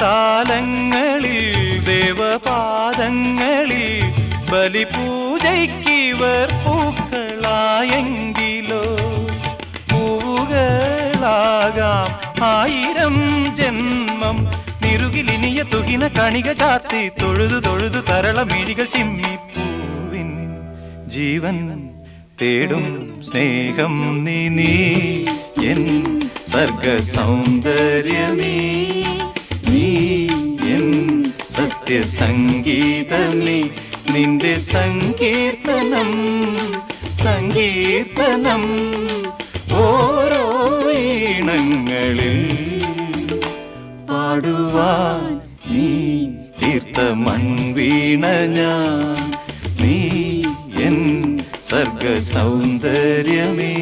താലങ്ങളിൽ ദേവപാദങ്ങളിൽ ബലിപൂജയ്ക്കിവർ പൂക്കളായെങ്കിലോ പൂവുകളാകാം 1000 ജന്മം നിറുകിലിനിയ തുകിന കണിക ചാർത്തി തൊഴുതു തൊഴുതു തരളമിഴികൾ ചിമ്മിപ്പൂവിൻ ജീവൻ തേടും സ്നേഹം നീ എൻ സർഗ സൗന്ദര്യമേ നീ എൻ സത്യസംഗീതമേ നിന്റെ സങ്കീർത്തനം സങ്കീർത്തനം ഓരോ ഈണങ്ങളിൽ പാടുവാൻ നീ തീർത്ത മൺവീണ ഞാൻ നീ എൻ സർഗ സൗന്ദര്യമേ.